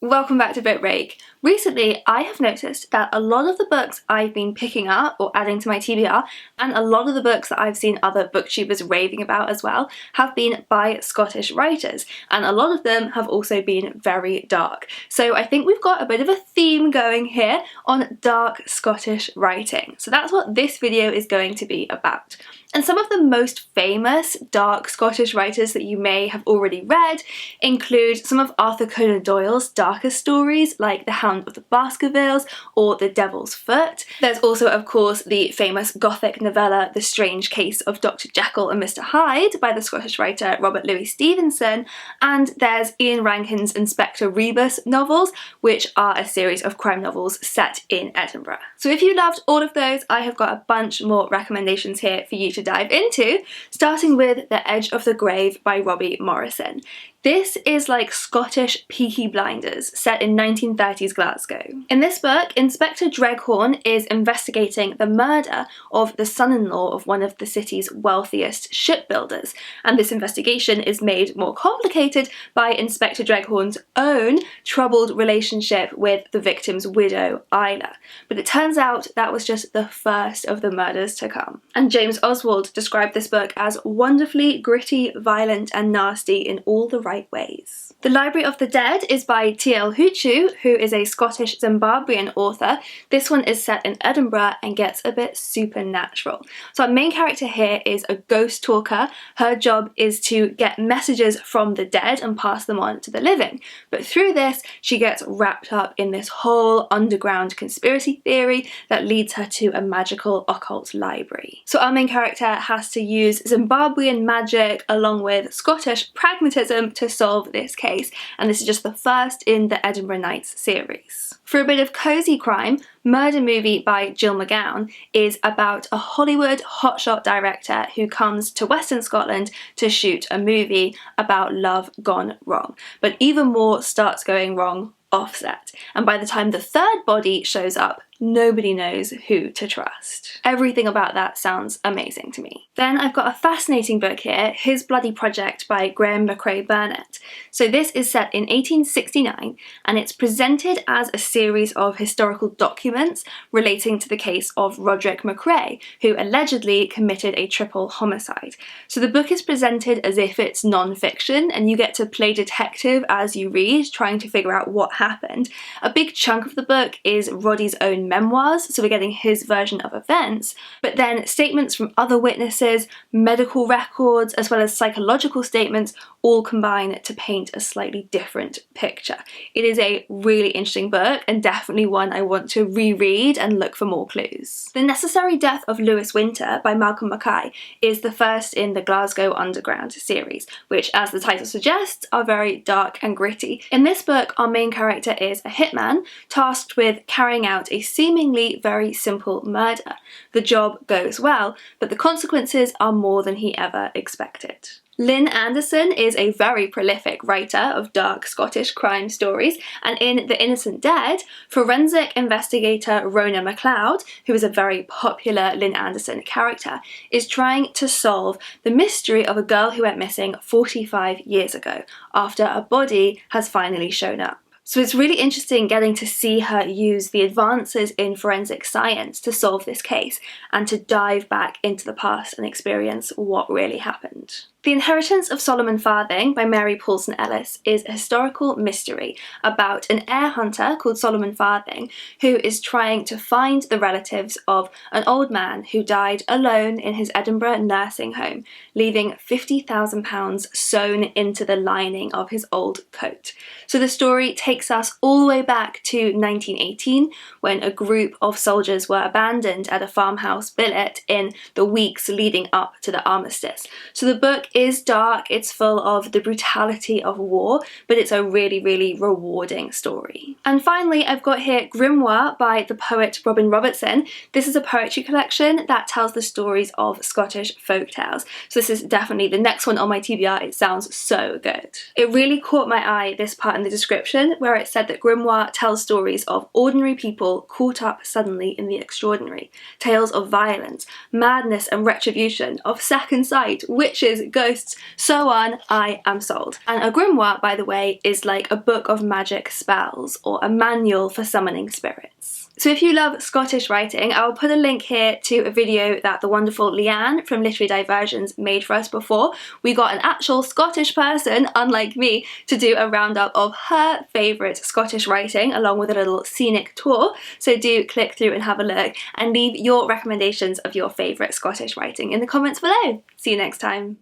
Welcome back to Book Rake. Recently, I have noticed that a lot of the books I've been picking up or adding to my TBR, and a lot of the books that I've seen other booktubers raving about as well, have been by Scottish writers, and a lot of them have also been very dark. So I think we've got a bit of a theme going here on dark Scottish writing. So that's what this video is going to be about. And some of the most famous dark Scottish writers that you may have already read include some of Arthur Conan Doyle's darker stories like The Hound of the Baskervilles or The Devil's Foot. There's also, of course, the famous Gothic novella The Strange Case of Dr. Jekyll and Mr. Hyde by the Scottish writer Robert Louis Stevenson, and there's Ian Rankin's Inspector Rebus novels, which are a series of crime novels set in Edinburgh. So if you loved all of those, I have got a bunch more recommendations here for you to dive into, starting with The Edge of the Grave by Robbie Morrison. This is like Scottish Peaky Blinders, set in 1930s Glasgow. In this book, Inspector Dreghorn is investigating the murder of the son-in-law of one of the city's wealthiest shipbuilders, and this investigation is made more complicated by Inspector Dreghorn's own troubled relationship with the victim's widow, Isla. But it turns out that was just the first of the murders to come. And James Oswald described this book as wonderfully gritty, violent, and nasty in all the right ways. The Library of the Dead is by T.L. Huchu, who is a Scottish Zimbabwean author. This one is set in Edinburgh and gets a bit supernatural. So our main character here is a ghost talker. Her job is to get messages from the dead and pass them on to the living. But through this, she gets wrapped up in this whole underground conspiracy theory that leads her to a magical occult library. So our main character has to use Zimbabwean magic along with Scottish pragmatism to solve this case, and this is just the first in the Edinburgh Nights series. For a bit of cosy crime, Murder Movie by Jill McGowan is about a Hollywood hotshot director who comes to Western Scotland to shoot a movie about love gone wrong. But even more starts going wrong offset, and by the time the third body shows up, nobody knows who to trust. Everything about that sounds amazing to me. Then I've got a fascinating book here, His Bloody Project by Graham McCrae Burnett. So this is set in 1869 and it's presented as a series of historical documents relating to the case of Roderick McCrae, who allegedly committed a triple homicide. So the book is presented as if it's non-fiction and you get to play detective as you read, trying to figure out what happened. A big chunk of the book is Roddy's own memoirs, so we're getting his version of events, but then statements from other witnesses, medical records, as well as psychological statements all combine to paint a slightly different picture. It is a really interesting book and definitely one I want to reread and look for more clues. The Necessary Death of Lewis Winter by Malcolm Mackay is the first in the Glasgow Underground series, which, as the title suggests, are very dark and gritty. In this book, our main character is a hitman tasked with carrying out a seemingly very simple murder. The job goes well, but the consequences are more than he ever expected. Lynn Anderson is a very prolific writer of dark Scottish crime stories, and in The Innocent Dead, forensic investigator Rona MacLeod, who is a very popular Lynn Anderson character, is trying to solve the mystery of a girl who went missing 45 years ago, after a body has finally shown up. So it's really interesting getting to see her use the advances in forensic science to solve this case and to dive back into the past and experience what really happened. The Inheritance of Solomon Farthing by Mary Paulson Ellis is a historical mystery about an heir hunter called Solomon Farthing who is trying to find the relatives of an old man who died alone in his Edinburgh nursing home, leaving £50,000 sewn into the lining of his old coat. So the story takes us all the way back to 1918 when a group of soldiers were abandoned at a farmhouse billet in the weeks leading up to the armistice. So the book is dark, it's full of the brutality of war, but it's a really, really rewarding story. And finally, I've got here Grimoire by the poet Robin Robertson. This is a poetry collection that tells the stories of Scottish folktales. So this is definitely the next one on my TBR. It sounds so good. It really caught my eye, this part in the description, where it said that Grimoire tells stories of ordinary people caught up suddenly in the extraordinary. Tales of violence, madness and retribution, of second sight, witches, ghosts, so on, I am sold. And a grimoire, by the way, is like a book of magic spells or a manual for summoning spirits. So if you love Scottish writing, I'll put a link here to a video that the wonderful Leanne from Literary Diversions made for us before. We got an actual Scottish person, unlike me, to do a roundup of her favourite Scottish writing along with a little scenic tour. So do click through and have a look and leave your recommendations of your favourite Scottish writing in the comments below. See you next time.